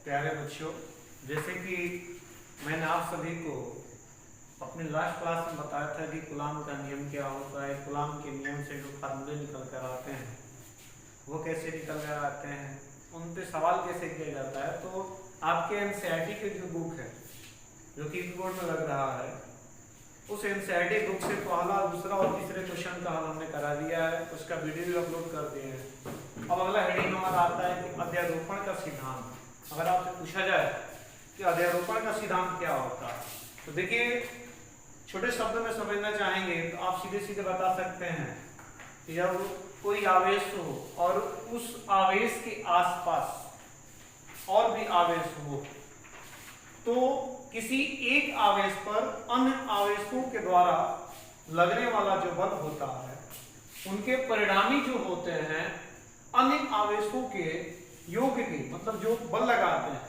प्यारे बच्चों, जैसे कि मैंने आप सभी को अपने लास्ट क्लास में बताया था कि कूलॉम का नियम क्या होता है। कूलॉम के नियम से जो फार्मूले निकल कर आते हैं वो कैसे निकल कर आते हैं, उन पे सवाल कैसे किया जाता है। तो आपके एनसीईआरटी की जो बुक है जो कि बोर्ड में लग रहा है, उस एनसीईआरटी बुक से पहला, दूसरा और तीसरे क्वेश्चन का हल हमने करा दिया है। उसका वीडियो भी अपलोड कर दिए हैं। अब अगला हेडिंग हमारा आता है कि अध्यारोपण का सिद्धांत। अगर आपसे पूछा जाए कि अध्यारोपण का सिद्धांत क्या होता है, तो देखिए छोटे शब्दों में समझना चाहेंगे तो आप सीधे सीधे बता सकते हैं कि जब कोई आवेश हो और उस आवेश के आसपास और भी आवेश हो, तो किसी एक आवेश पर अन्य आवेशों के द्वारा लगने वाला जो बल होता है, उनके परिणामी जो होते हैं अन्य आवेशों के योग के, मतलब जो बल लगाते हैं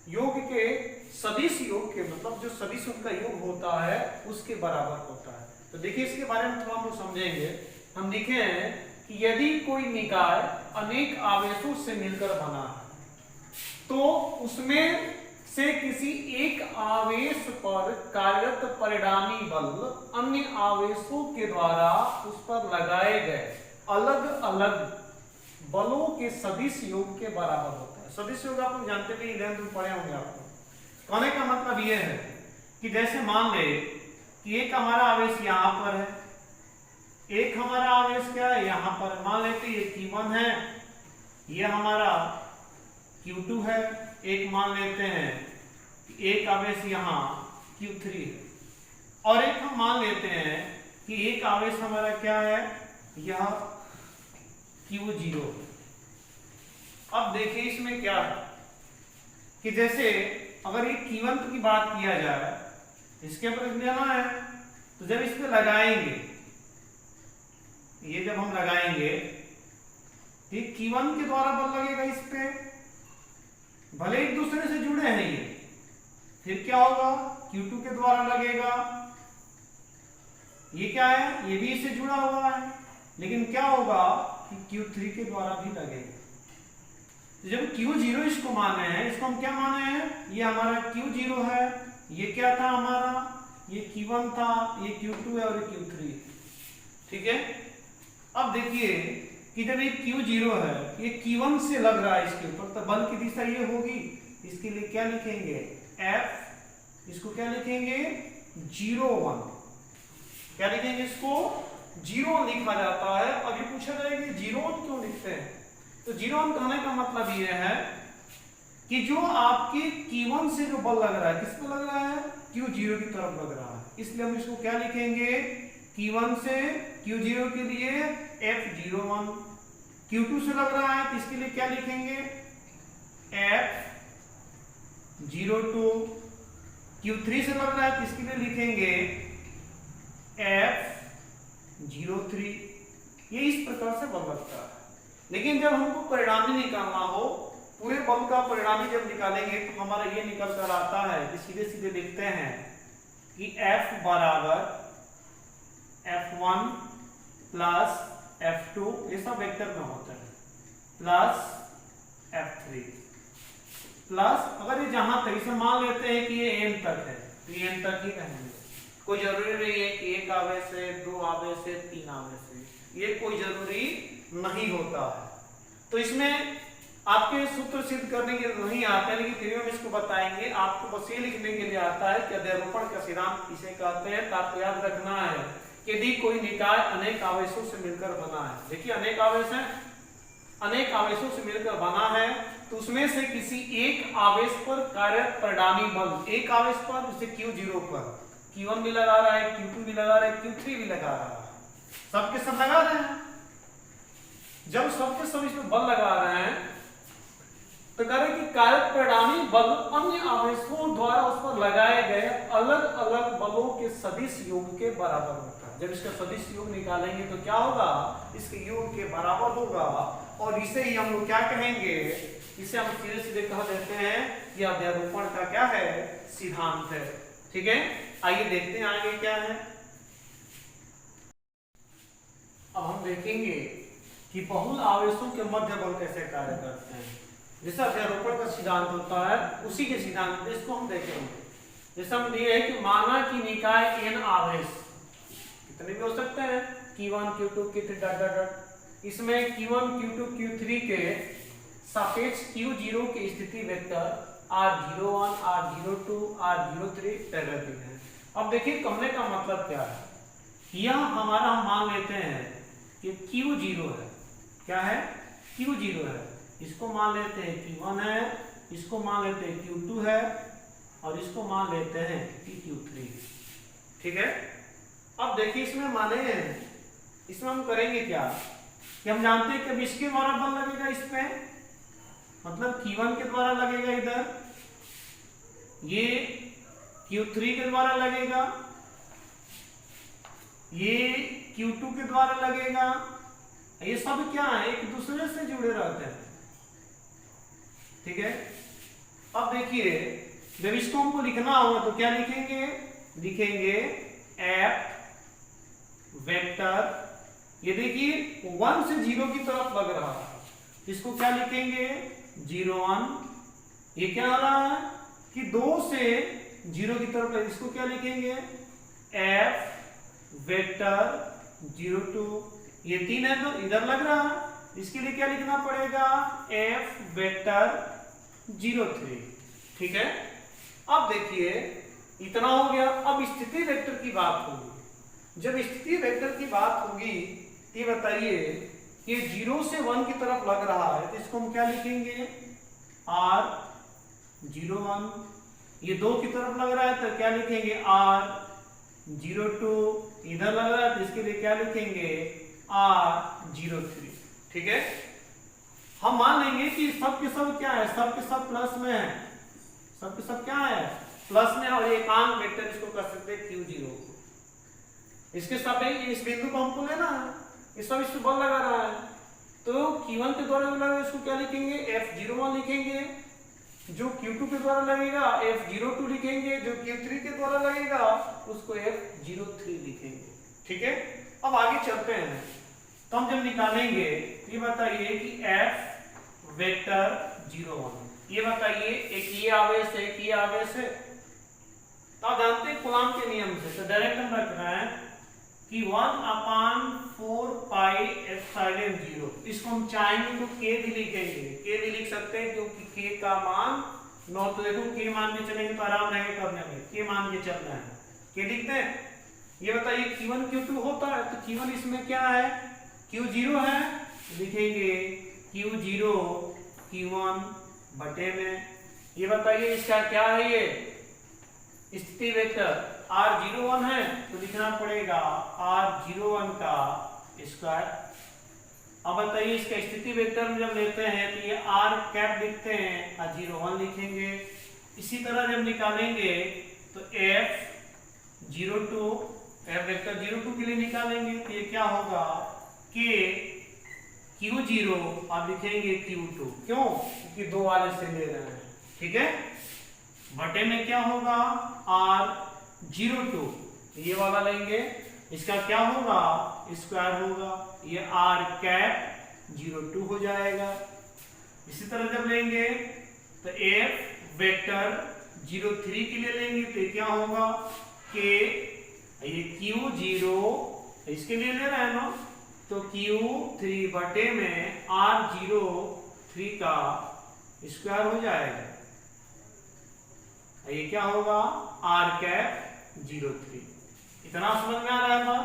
योग के सदिश योग के, मतलब जो सदिश उनका योग होता है उसके बराबर होता है। तो देखिए इसके बारे में थोड़ा हम समझेंगे। हम लिखे हैं कि यदि कोई निकाय अनेक आवेशों से मिलकर बना है तो उसमें से किसी एक आवेश पर कार्यरत परिणामी बल अन्य आवेशों के द्वारा उस पर लगाए गए अलग अलग बलों के सदिश योग के बराबर होता है। सदिश योग आप लोग जानते भी, इलेवंथ में पढ़े होंगे आपको। कहने का मतलब यह है कि जैसे मान ले कि एक हमारा आवेश यहाँ पर है, एक हमारा आवेश क्या है यहाँ पर, मान लेते ये Q1 है, ये हमारा Q2 है। एक मान लेते हैं कि एक आवेश यहाँ Q3 है, और एक हम मान लेते हैं कि एक आवेश हमारा क्या है, यह Q0। अब देखिए इसमें क्या है कि जैसे अगर ये Q1 की बात किया जाए, इसके ऊपर लेना है, तो जब इस पे लगाएंगे, ये जब हम लगाएंगे तो Q1 के द्वारा बल लगेगा इस पे, भले एक दूसरे से जुड़े हैं ये, फिर क्या होगा Q2 के द्वारा लगेगा, ये क्या है, ये भी इससे जुड़ा हुआ है, लेकिन क्या होगा कि Q3 के द्वारा भी लगेगा। तो जब Q0 इसको माने हैं, इसको हम क्या माने हैं, ये हमारा Q0 है, ये क्या था हमारा, ये Q1 था, ये Q2 है और ये Q3। ठीक है। अब देखिए कि जब ये Q0 है, ये Q1 से लग रहा है इसके ऊपर, तो बल की दिशा ये होगी। इसके लिए क्या लिखेंगे, F, इसको क्या लिखेंगे 0,1, क्या लिखेंगे, इसको 0 लिखा जाता है। अभी पूछा जाएगा 0 क्यों लिखते हैं, तो 0 कहने का मतलब यह है कि जो आपके Q1 से जो बल लग रहा है, किस पे लग रहा है, Q0 की तरफ लग रहा है, इसलिए हम इसको क्या लिखेंगे, Q1 से Q0 के लिए F01, Q2 से लग रहा है तो इसके लिए क्या लिखेंगे, F02, Q3 से लग रहा है तो इसके लिए लिखेंगे F03। ये इस प्रकार से बल लगता है। लेकिन जब हमको परिणामी निकालना हो, पूरे बल का परिणामी जब निकालेंगे तो हमारा ये निकल कर आता है कि सीधे सीधे लिखते हैं कि F बराबर F1 प्लस F2, ये सब वेक्टर में होता है, प्लस F3 प्लस, अगर ये जहां तक इसे मान लेते हैं कि ये n तक है तो ये n तक ही रहेंगे। कोई जरूरी नहीं है कि एक आवेश है, दो आवेश है, तीन आवेश है, ये कोई जरूरी नहीं होता है। तो इसमें आपके सूत्र सिद्ध करने के लिए नहीं आता है, लेकिन फिर हम इसको बताएंगे। आपको बस ये लिखने के लिए आता है कि अध्यारोपण का सिद्धांत इसे कहते हैं। तो आपको याद रखना है कि यदि कोई निकाय अनेक आवेशों से मिलकर बना है, देखिए अनेक आवेश हैं, अनेक आवेशों से मिलकर बना है, तो उसमें से किसी एक आवेश पर कार्यरत परिणामी बल, एक आवेश पर जैसे Q0 पर Q1 भी लगा रहा है, Q2 भी लगा रहा है, Q3 भी लगा रहा है, सबके सब लगा रहे हैं। जब सबके सब इसमें बल लगा रहे हैं तो कह रहे कि कार्यरत परिणामी बल अन्य आवेशों द्वारा उस पर लगाए गए अलग अलग बलों के सदिश योग के बराबर होता है। जब इसका सदिश योग निकालेंगे तो क्या होगा, इसके योग के बराबर होगा, और इसे ही हम लोग क्या कहेंगे, इसे हम सीधे सीधे कह देते हैं कि अध्यारोपण का क्या है, सिद्धांत है। ठीक है, आइए देखते हैं आगे क्या है। अब हम देखेंगे कि बहुल आवेशों के मध्य बल कैसे कार्य करते हैं। जैसे अध्यारोपण का सिद्धांत होता है उसी के सिद्धांत में इसको हम देखेंगे। जैसे हम दिए है कि माना कि निकाय n आवेश कितने भी हो सकते हैं, Q1 Q2 Q3 dot dot dot. इसमें Q1 Q2 Q3 के सापेक्ष Q0 की स्थिति वेक्टर R01 R02 R03 प्रगति है। अब देखिए कहने का मतलब क्या है, यह हमारा हम मान लेते हैं कि Q0 है। क्या है? Q0 है। इसको मान लेते हैं Q1 है, इसको मान लेते हैं Q2 है और इसको मान लेते हैं कि Q3। ठीक है। अब देखिए इसमें माने हैं, इसमें हम करेंगे क्या कि हम जानते हैं कि अब इसके द्वारा बल लगेगा इसमें, मतलब Q1 के द्वारा लगेगा इधर, ये Q3 के द्वारा लगेगा, ये Q2 के द्वारा लगेगा। ये सब क्या है, एक दूसरे से जुड़े रहते हैं। ठीक है। अब देखिए जब इसको हमको लिखना होगा तो क्या लिखेंगे, लिखेंगे F वेक्टर, ये देखिए 1 से 0 की तरफ लग रहा है, इसको क्या लिखेंगे 01। ये क्या आ रहा है कि 2 से 0 की तरफ, इसको क्या लिखेंगे F वेक्टर 02। ये 3 है तो इधर लग रहा है, इसके लिए क्या लिखना पड़ेगा F वेक्टर 03। ठीक है। अब देखिए इतना हो गया। अब स्थिति वेक्टर की बात होगी। जब स्थिति वेक्टर की बात होगी ये बताइए कि 0 से 1 की तरफ लग रहा है तो इसको हम क्या लिखेंगे R01। ये 2 की तरफ लग रहा है तो क्या लिखेंगे R02। इधर लग रहा है तो इसके लिए क्या लिखेंगे R03। ठीक है। हम मान लेंगे कि सब के सब क्या है, सब के सब प्लस में है, सब के सब क्या है प्लस में, और एकांक वेक्टर इसको कर सकते हैं Q0। इसके सापेक्ष इस बिंदु को हमको लेना है, इस सब इस पे बल लगा रहा है तो Q1 के द्वारा लगा इसको क्या लिखेंगे F01 लिखेंगे, जो Q2 के द्वारा लगेगा F02 लिखेंगे, जो Q3 के द्वारा लगेगा उसको F03 लिखेंगे। ठीक है। अब आगे चलते हैं तो हम जब निकालेंगे ये बताइए कि F वेक्टर 01, ये बताइए एक ये आवेश है, एक ये आवेश है। तो आप जानते हैं कूलॉम के नियम से, तो डायरेक्ट हम रख रहे हैं कि 1/4 पाई एप्सिलॉन 0। इसको हम चाहेंगे तो K भी लिखेंगे, K भी लिख सकते हैं क्योंकि K का मान 9, तो देखो K मान के चलेंगे तो आराम रहेगा करने में, K मान के चल रहे हैं, K लिखते हैं। ये बताइए Q1 Q2 होता है तो Q1 इसमें क्या है Q0 है, लिखेंगे Q0 Q1 बटे में। ये बताइए इसका क्या है, ये स्थिति वेक्टर R01 है तो लिखना पड़ेगा R01 का स्क्वायर। अब बताइए इसका स्थिति वेक्टर में जब लेते हैं तो ये R कैप लिखते हैं, R01 लिखेंगे। इसी तरह जब निकालेंगे तो F02, F वेक्टर 02 के लिए निकालेंगे तो ये क्या होगा K Q0 आप लिखेंगे Q2, क्यों क्योंकि 2 वाले से ले रहे हैं। ठीक है। बटे में क्या होगा R02, ये वाला लेंगे, इसका क्या होगा स्क्वायर होगा, ये R कैप 02 हो जाएगा। इसी तरह जब लेंगे तो F वेक्टर 03 के लिए लेंगे तो क्या होगा K, ये Q0 इसके लिए ले रहे हैं ना तो Q3 बटे में R03 का स्क्वायर हो जाएगा, ये क्या होगा R कैप 03। इतना समझ में आ रहा था।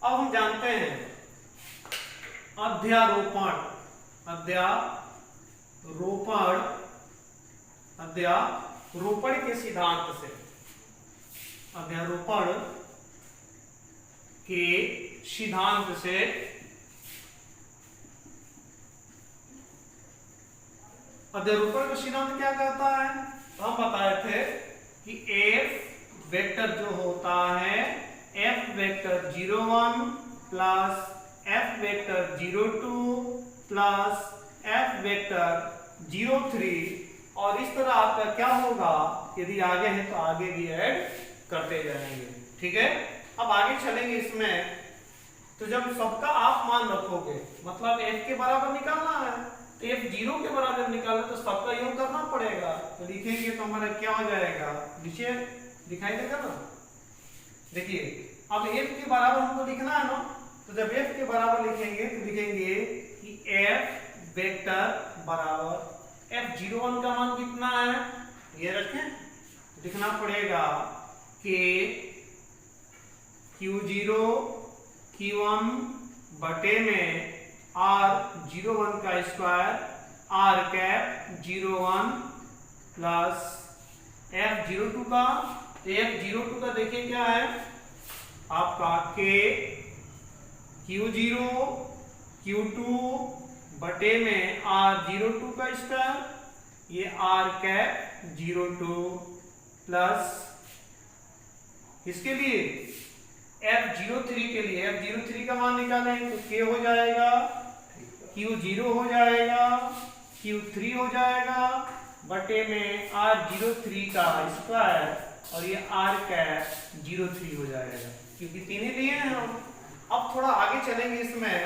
अब हम जानते हैं अध्यारोपण, अध्यारोपण के सिद्धांत से, अध्यारोपण के सिद्धांत से अध्यारोपण का सिद्धांत क्या कहता है, हम बताए थे कि F वेक्टर जो होता है F vector 01 plus F vector 02 plus F vector 03, और इस तरह आपका क्या होगा यदि आगे है तो आगे भी ऐड करते जाएंगे। ठीक है। अब आगे चलेंगे इसमें, तो जब सबका आप मान रखोगे मतलब F के बराबर निकालना है तो F0 के बराबर निकालना तो सबका योग करना पड़ेगा। तो लिखेंगे तो हमारा क्या हो जाएगा, नीचे दिखाई देगा ना। देखिए अब F के बराबर हमको लिखना है ना, तो जब F के बराबर लिखेंगे तो लिखेंगे कि F वेक्टर बराबर F01 का मान कितना है, ये रखें, लिखना पड़ेगा कि Q0 Q1 बटे में R01 का square R cap 01 plus F02 का, तो F02 का देखिए क्या है आपका K Q0 Q2 बटे में R02 का स्क्वायर, ये R कैप 02 प्लस इसके लिए F03 के लिए F03 का मान निकालेंगे तो K हो जाएगा, Q0 हो जाएगा, Q3 हो जाएगा बटे में R03 का स्क्वायर और ये R कैप 03 हो जाएगा, क्योंकि तीन ही लिए हैं हम। अब थोड़ा आगे चलेंगे इसमें,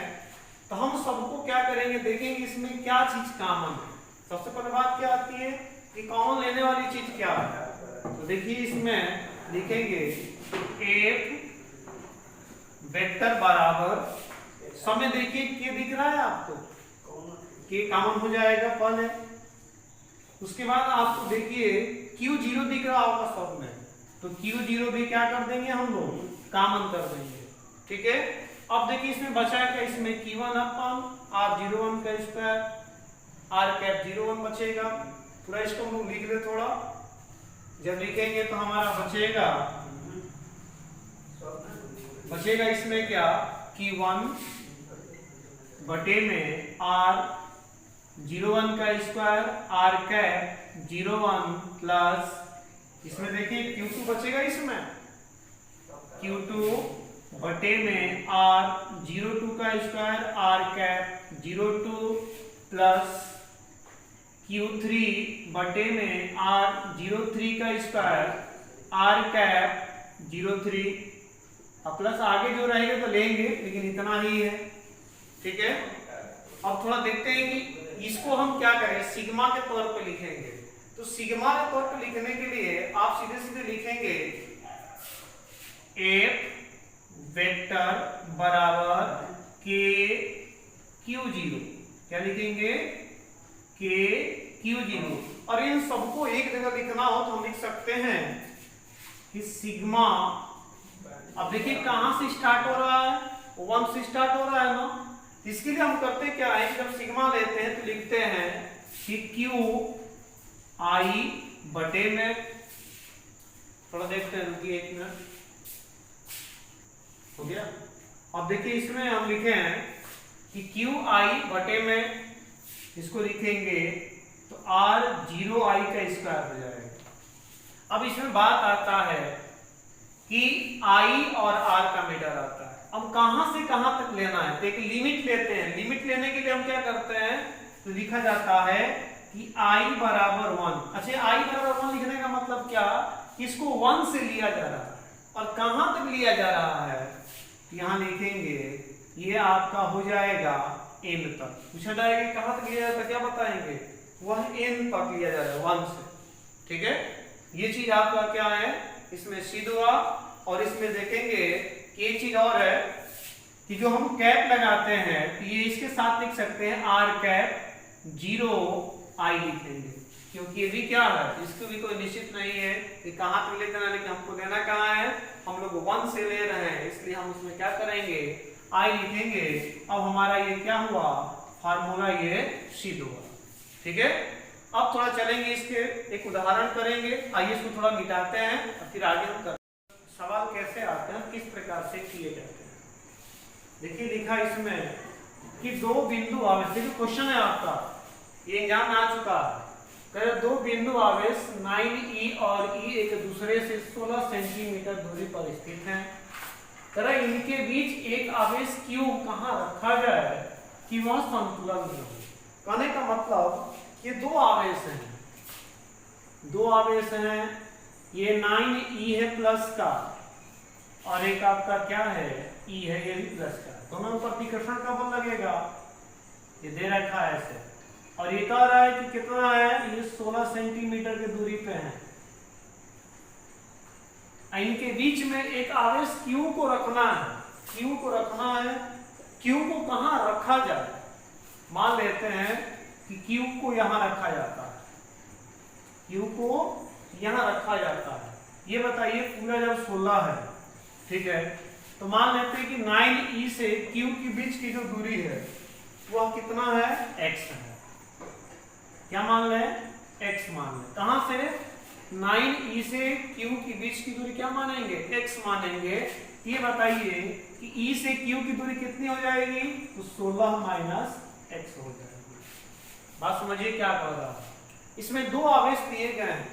तो हम सबको क्या करेंगे देखेंगे इसमें क्या चीज कॉमन है। सबसे पहले बात क्या आती है कि कॉमन लेने वाली चीज क्या है, तो देखिए इसमें लिखेंगे F वेक्टर बराबर, समय देखिए के दिख रहा है आपको, के कॉमन हो जाएगा पहले। उसके बाद आपको देखिए Q0 दिख रहा होगा सब में, तो Q0 भी क्या कर देंगे हम लोग, कॉमन कर देंगे, ठीक है। अब देखिए इसमें बचा है क्या, इसमें Q1 अपन R01 का स्क्वायर R कैप 01 बचेगा, पूरा इसको हम लोग लिख ले थोड़ा, जब लिखेंगे तो हमारा बचेगा इसमें क्या Q1 बटे में R01 का स्क्वायर R कैप 01 प्लस इसमें देखिए Q2 बचेगा, इसमें Q2 बटे में R02 का square R cap 02 plus Q3 बटे में R03 का स्क्वायर R कैप 03, अब प्लस आगे जो रहेगा तो लेंगे लेकिन इतना ही है, ठीक है। अब थोड़ा देखते हैं कि इसको हम क्या करें, सिग्मा के तौर पे लिखेंगे। तो सिग्मा के तौर पे लिखने के लिए आप सीधे सीधे लिखेंगे F वेक्टर बराबर K Q0, क्या लिखेंगे K Q0, और इन सबको एक जगह लिखना हो तो हम लिख सकते हैं कि सिग्मा, अब देखिए कहां से स्टार्ट हो रहा है, 1 से स्टार्ट हो रहा है ना, इसके लिए हम करते क्या है, जब सिग्मा लेते हैं तो लिखते हैं कि Q I बटे में, थोड़ा देखते हैं, रुकिए एक मिनट, हो गया। अब देखिए इसमें हम लिखे हैं कि Q I बटे में, इसको लिखेंगे तो R0I का स्क्वायर हो जाएगा। अब इसमें बात आता है कि I और R का मीटर आता है, अब कहां से कहां तक लेना है, तो एक लिमिट लेते हैं। लिमिट लेने के लिए हम क्या करते हैं, तो लिखा जाता है कि I बराबर 1। अच्छा, I बराबर 1 लिखने का मतलब क्या, इसको 1 से लिया जा रहा है, और कहां तक लिया जा रहा है, यहां लिखेंगे ये आपका हो जाएगा n तक। पूछा जाएगा कहां तक लिया जाता है, क्या बताएंगे, वह n तक लिया जा रहा है 1 से, ठीक है। ये चीज आपका क्या है, इसमें सिद्ध हुआ। और इसमें देखेंगे कि एक चीज और है कि जो हम कैप लगाते हैं तो ये इसके साथ लिख सकते हैं R कैप 0I लिखेंगे, क्योंकि ये भी क्या है, इसको भी कोई निश्चित नहीं है कि कहां तक ले जाना, लेकिन हमको लेना कहां है, हम लोग 1 से ले रहे हैं, इसलिए हम उसमें क्या करेंगे, I लिखेंगे। अब हमारा ये क्या हुआ, फार्मूला ये सिद्ध हुआ, ठीक है। अब थोड़ा चलेंगे, इसके एक उदाहरण करेंगे, आइए इसको थोड़ा मिटाते हैं और फिर आगे हम सवाल कैसे आते हैं, किस प्रकार से किए जाते हैं। देखिए लिखा इसमें कि दो बिंदु आवेश, देखिए क्वेश्चन है आपका, ये एग्जाम में आ चुका है, कह दो बिंदु आवेश 9E और E एक दूसरे से 16 सेंटीमीटर दूरी पर स्थित हैं, कह इनके बीच एक आवेश Q कहां रखा जाए कि वह संतुलन में हो। कहने का मतलब ये दो आवेश हैं, ये 9E है प्लस का, और एक आपका क्या है, E है, ये भी प्लस का, दोनों पर प्रतिकर्षण का बल लगेगा, ये दे रखा है ऐसे, और ये कह रहा है कि कितना है, ये 16 सेंटीमीटर की दूरी पे है। इनके बीच में एक आवेश Q को रखना है, Q को रखना है। Q को कहां रखा जाए? मान लेते हैं कि Q को यहां रखा जाता है, Q को यहां रखा जाता है। ये बताइए पूरा जब 16 है, ठीक है, तो मान लेते हैं कि 9e से Q के बीच की जो दूरी है वह कितना है, x है। क्या मान लें, x मान लें। कहां से, 9e से Q के बीच की दूरी क्या मानेंगे, x मानेंगे। ये बताइए कि E से Q की दूरी कितनी हो जाएगी, तो 16 माइनस x हो जाएगी। बात समझिए क्या कर रहा है। इसमें दो आवेश दिए गए हैं,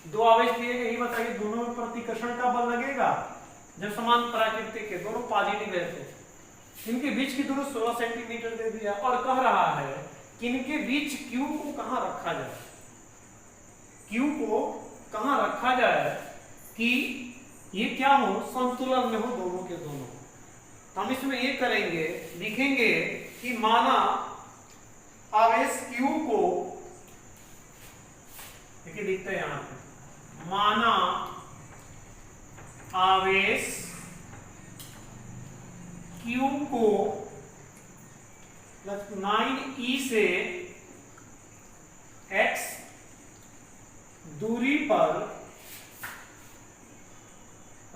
दो आवेश दिए गए। ये बताइए दोनों में प्रतिकर्षण का बल लगेगा जब समान प्राकृतिक के दोनों पॉजिटिव रहते। इनके बीच की दूरी 16 सेंटीमीटर दे दिया और कह रहा है कि इनके बीच Q को कहां रखा जाए, Q को कहां रखा जाए कि ये क्या हो, संतुलन में हो दोनों के दोनों। तो हम इसमें ये करेंगे, लिखेंगे कि माना आवेश Q को, देखिए लिखते हैं यहां पे, माना आवेश Q को 9e से x दूरी पर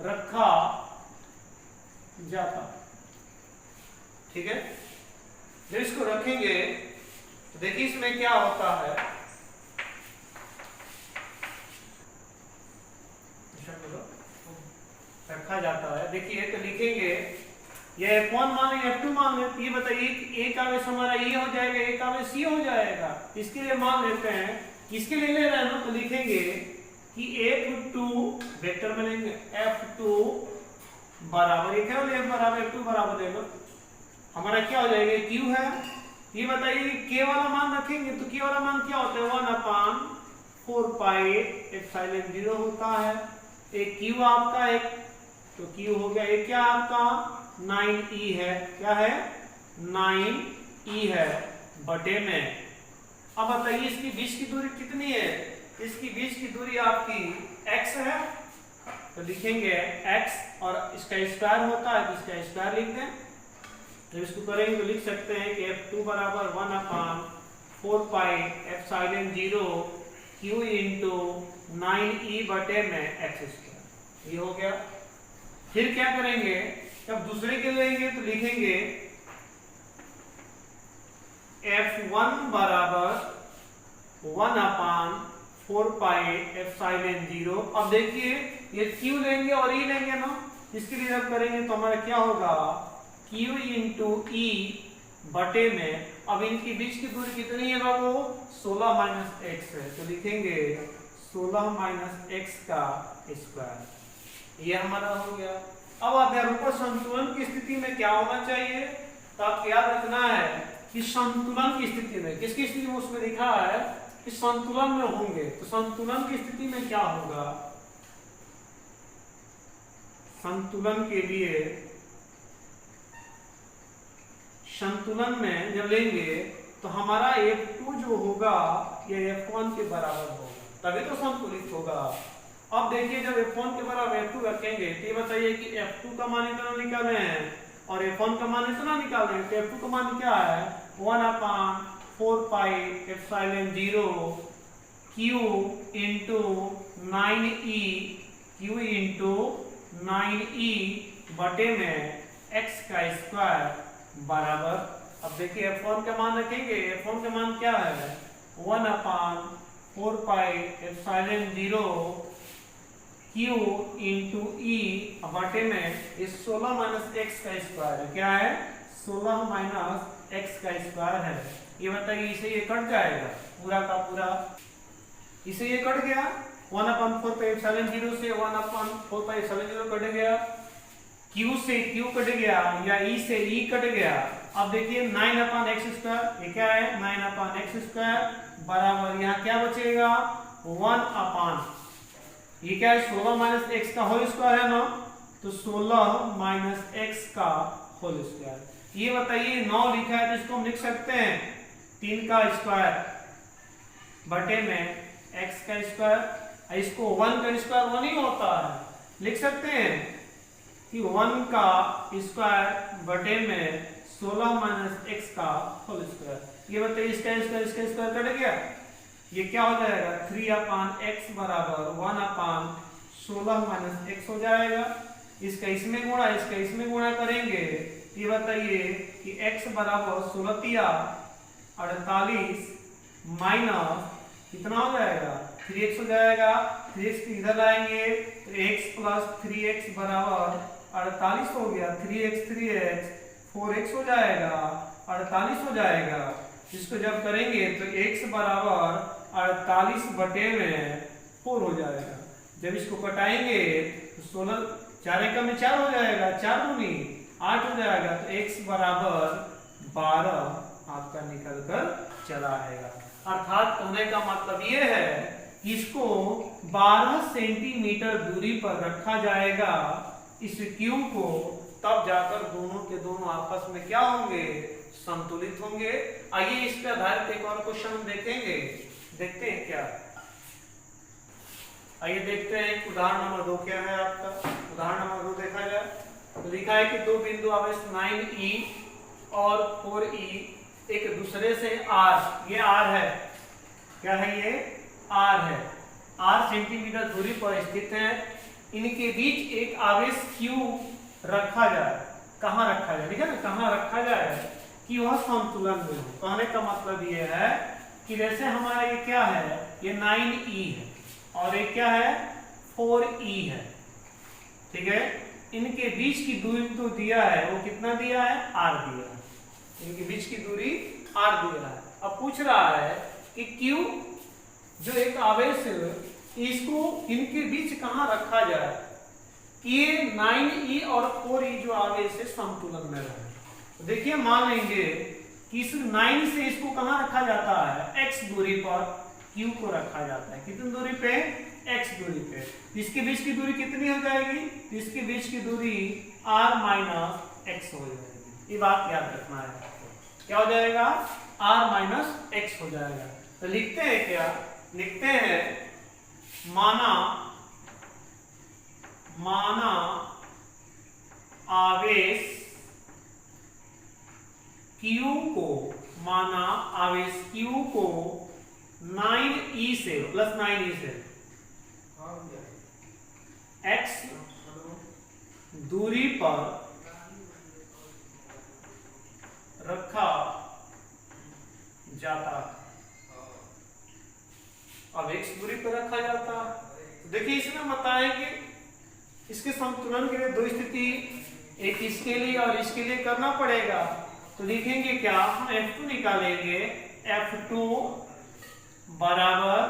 रखा जाता, ठीक है। जब इसको रखेंगे तो देखिए इसमें क्या होता है, रखा जाता है। देखिए तो लिखेंगे ये F1 मान लें, F2 मान लें। ये बताइए कि एक आवेश हमारा ये हो जाएगा, एक आवेश C हो जाएगा। इसके लिए मान लेते हैं, इसके लिए ले रहे हैं ना, तो लिखेंगे कि F2 वेक्टर में लेंगे, F2 बराबर, ये क्या हो जाएगा, बराबर F2 बराबर ले लो, हमारा क्या हो जाएगा, Q है। ये बताइए K वाला मान रखेंगे तो K वाला मान क्या होता है, 1/4 पाई एप्सिलॉन 0 होता है। एक Q आपका, एक तो Q हो गया, एक क्या आपका 9e है, क्या है 9e है बटे में। अब बताइए इसकी बीच की दूरी कितनी है, इसकी बीच की दूरी आपकी x है, तो लिखेंगे x और इसका स्क्वायर होता है तो इसका स्क्वायर लिख दें। तो इसको करेंगे तो लिख सकते हैं कि F2 बराबर 1/4 pi epsilon 0 Q into 9e बटे में x²। ये हो गया। फिर क्या करेंगे, जब दूसरे के लेंगे तो लिखेंगे F1 बराबर 1/4 पाई एप्सिलॉन 0। अब देखिए ये Q लेंगे और E लेंगे ना, इसके लिए जब करेंगे तो हमारा क्या होगा, Q इंटू E बटे में। अब इनके बीच की दूरी कितनी है बाबू, 16 माइनस x है, तो लिखेंगे 16 माइनस x का स्क्वायर। ये हमारा हो गया। अब अध्यारोपण संतुलन की स्थिति में क्या होना चाहिए, तो आपको याद रखना है कि संतुलन की स्थिति में, किसकी स्थिति में, उसमें लिखा है कि संतुलन में होंगे। तो संतुलन की स्थिति में क्या होगा, संतुलन के लिए, संतुलन में जब लेंगे तो हमारा F2 जो होगा ये F1 के बराबर होगा, तभी तो संतुलित होगा। अब देखिए जब F1 के बराबर F2 रखेंगे तो ये बताइए कि F2 का मान इतना निकाले हैं और F1 का मान इतना निकाल रहे हैं, तो F2 का मान क्या है, 1/4 pi epsilon 0 Q into 9e, Q into 9e बटे में x का स्क्वायर बराबर। अब देखिए F1 का मान रखेंगे, F1 का मान क्या है, 1/4 pi epsilon 0 Q into E बटे में इस 16 माइनस x का स्क्वायर है, क्या है 16 माइनस x का स्क्वायर है। ये बताइए इसे ये कट जाएगा पूरा का पूरा, इसे ये कट गया, 1/4 पाई एप्सिलॉन 0 से 1/4 पाई एप्सिलॉन 0 कट गया, Q से Q कट गया या E से E कट गया। अब देखिए 9/x², ये क्या है 9/x² बराबर, यहाँ क्या बचेगा 1/, ये क्या है 16 माइनस x का होल स्क्वायर है ना, तो 16 माइनस x का होल स्क्वायर। ये बताइए 9 लिखा है तो इसको हम लिख सकते हैं 3 का स्क्वायर, बटे में x का स्क्वायर। इसको 1 का स्क्वायर 1 ही होता है, लिख सकते हैं कि 1 का स्क्वायर बटे में 16 माइनस एक्स का होल स्क्वायर। ये बताइए इसका स्क्वायर कट गया, ये क्या हो जाएगा 3/x बराबर 1/16 माइनस एक्स हो जाएगा। इसका इसमें गुणा, इसका इसमें गुणा करेंगे, ये बताइए कि x बराबर 16 48 माइनस कितना हो जाएगा 3x हो जाएगा। 3x इधर लाएंगे तो x प्लस 3x बराबर 48 हो गया। 3x 4x हो जाएगा, 48 हो जाएगा। इसको जब करेंगे तो x बराबर 48 बटे में 4 हो जाएगा। जब इसको कटाएंगे तो 16 4 एकम में 4 हो जाएगा, 4 दूनी 8 हो जाएगा। तो x बराबर 12 आपका निकल कर चला आएगा। अर्थात कहने का मतलब ये है कि इसको 12 सेंटीमीटर दूरी पर रखा जाएगा इस क्यूब को, तब जाकर दोनों के दोनों आपस में क्या होंगे, संतुलित होंगे। आइए इस पे आधारित एक और क्वेश्चन देखेंगे, देखते हैं क्या। आइए देखते हैं उदाहरण नंबर 2 क्या है आपका। उदाहरण नंबर 2 देखा जाए तो लिखा है कि दो बिंदु आवेश 9e और 4e एक दूसरे से r, ये r है, क्या है ये r है, r सेंटीमीटर दूरी पर स्थित है। इनके बीच एक आवेश q रखा जाए। कहाँ रखा जाए, ठीक है ना, कहाँ रखा जाए कि वह संतुलन में हो। कहने का मतलब ये है कि जैसे हमारा ये क्या है, ये 9e है और ये क्या है 4e है, ठीक है। इनके बीच की दूरी तो दिया है, वो कितना दिया है r दिया है, इनके बीच की दूरी r दिया है। अब पूछ रहा है कि q जो एक आवेश है इसको इनके बीच कहाँ रखा जाए कि ये 9e और 4e जो आवेश है संतुलन में रहे। तो देखिए मान लेंगे कि इस 9 से इसको कहाँ रखा जाता है, x दूरी पर q को रखा जाता है। कितनी दूरी पे, x दूरी पे। इसके बीच की दूरी कितनी हो जाएगी, इसके बीच की दूरी r माइनस x हो जाएगी। ये बात याद रखना है, क्या हो जाएगा r माइनस x हो जाएगा। तो लिखते हैं क्या, लिखते हैं माना आवेश q को, माना आवेश q को 9e से प्लस 9e से x दूरी पर रखा जाता। अब x दूरी पर रखा जाता, देखिए इसमें बताएं कि इसके संतुलन के लिए दो स्थिति, एक इसके लिए और इसके लिए करना पड़ेगा। तो लिखेंगे क्या, हम F2 निकालेंगे, F2 बराबर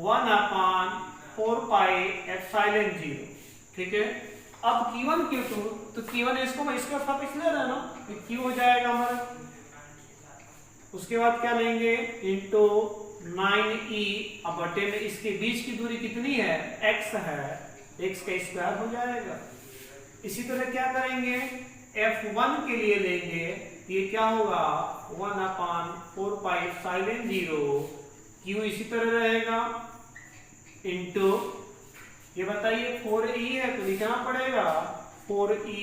1/4 पाई एप्सिलॉन 0, ठीक है। अब Q1 Q2, तो Q1 इसको मैं इसके साथ इसलिए रहा ना, तो Q हो जाएगा हमारा। उसके बाद क्या लेंगे, इंटू 9e, अब बटे में इसके बीच की दूरी कितनी है, x है, x का स्क्वायर हो जाएगा। इसी तरह क्या करेंगे, F1 के लिए लेंगे, ये क्या होगा 1/4 पाई एप्सिलॉन 0, Q इसी तरह रहेगा, इंटू ये बताइए 4e है तो लिखना पड़ेगा 4e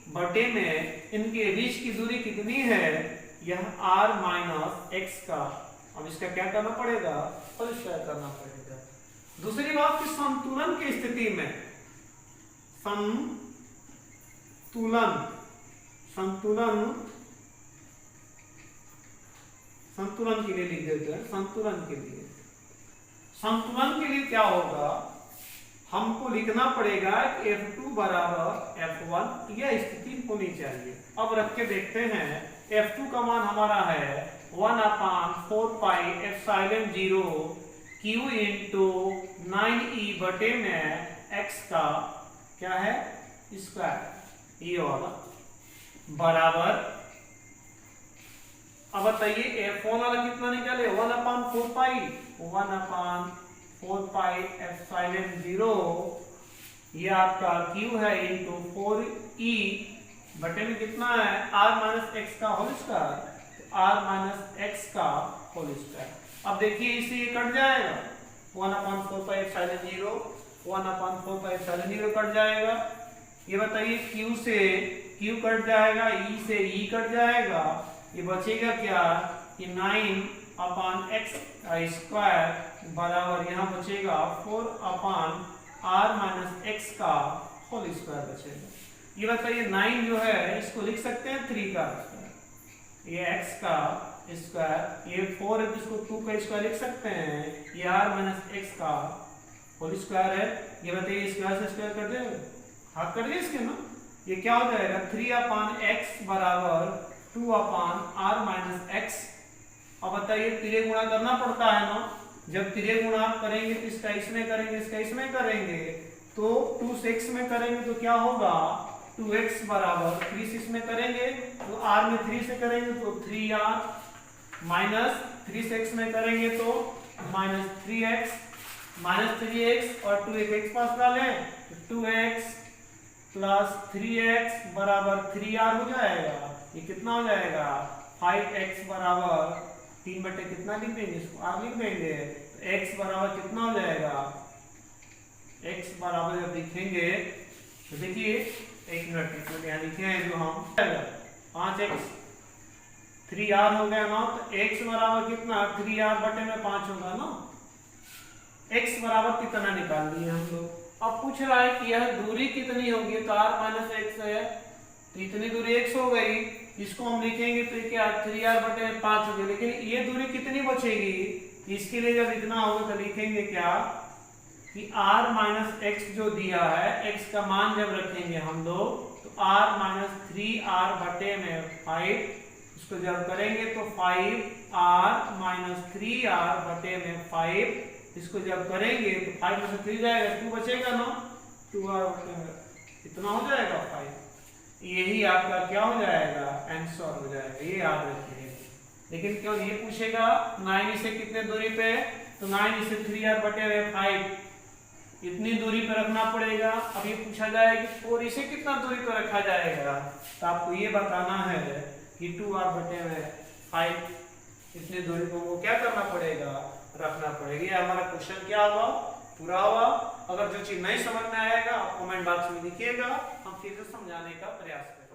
बटे में इनके बीच की दूरी कितनी है, यह r माइनस x का। अब इसका क्या करना पड़ेगा, होल स्क्वायर करना पड़ेगा। दूसरी बात कि संतुलन की स्थिति में, संतुलन के लिए लिख देते हैं। संतुलन के लिए क्या होगा, हमको लिखना पड़ेगा कि F2 बराबर F1, यह स्थिति होनी चाहिए। अब रख के देखते हैं, F2 का मान हमारा है 1/4 pi epsilon 0 Q into 9e बटे में x का क्या है स्क्वायर, ये वाला बराबर। अब बताइए F1 वाला कितना निकाले, 1/4 पाई एप्सिलॉन 0, ये आपका Q है इंटू 4e बटे में कितना है r माइनस एक्स का whole square, r minus x का होल स्क्वायर। अब देखिए इससे ये कट जाएगा 1/4πε0 1/4πε0 कट जाएगा। ये बताइए Q से Q कट जाएगा, E से E कट जाएगा, ये बचेगा क्या कि 9/x² बराबर यहाँ बचेगा 4/r-x का होल स्क्वायर बचेगा। ये बताइए 9 जो है इसको लिख सकते हैं 3 का स्क्वायर, ये x का स्क्वायर, ये 4 है तो इसको 2 का स्क्वायर लिख सकते हैं, ये r-x का होल स्क्वायर है। ये बताइए स्क्वायर से स्क्वायर कर दे, हाथ कर दिए इसके ना, ये क्या हो जाएगा 3/x बराबर 2/r-x। अब बताइए तिर्य गुणा करना पड़ता है ना, जब तिर्य गुणा करेंगे तो इसका इसमें करेंगे, इसका इसमें करेंगे, तो 2 से x में करेंगे तो क्या होगा 2x बराबर 3 से इसमें करेंगे तो r में 3 से करेंगे तो 3r माइनस 3 से x में करेंगे तो -3x माइनस 3x और 2 एक x पास डालें तो 2x प्लस 3x बराबर 3r हो जाएगा। ये कितना हो जाएगा 5x बराबर 3 बटे कितना लिख देंगे, इसको r लिख देंगे तो x बराबर कितना हो जाएगा, x बराबर जब लिखेंगे तो देखिए एक मिनट यहाँ लिखे हैं जो हम 5x 3r हो गया ना, तो x बराबर कितना 3r बटे में 5 होगा ना, x बराबर कितना निकाल लिए हम लोग। अब पूछ रहा है कि यह दूरी कितनी होगी, तो r-x है तो इतनी दूरी x हो गई, इसको हम लिखेंगे तो क्या 3r बटे में 5 हो गया, लेकिन ये दूरी कितनी बचेगी, इसके लिए जब इतना होगा तो लिखेंगे क्या कि r-x जो दिया है x का मान जब रखेंगे हम लोग तो r-3r बटे में 5, इसको जब करेंगे तो 5r-3r बटे में 5, इसको जब करेंगे तो 5 में से 3 जाएगा 2 बचेगा ना, 2r बटे में इतना हो जाएगा 5। यही आपका क्या हो जाएगा आंसर हो जाएगा, ये याद रखिए। लेकिन क्यों ये पूछेगा 9 इसे कितने दूरी पे, तो 9 इसे 3r बटे में 5 इतनी दूरी पे रखना पड़ेगा। अब ये पूछा जाएगा कि 4 इसे कितना दूरी पे रखा जाएगा, तो आपको ये बताना है कि 2r बटे में 5 इतनी दूरी को वो क्या करना पड़ेगा, रखना पड़ेगा। ये हमारा क्वेश्चन क्या हुआ, पूरा हुआ। अगर जो चीज नहीं समझ में आएगा आप कमेंट बॉक्स में लिखिएगा, हम फिर से समझाने का प्रयास करेंगे।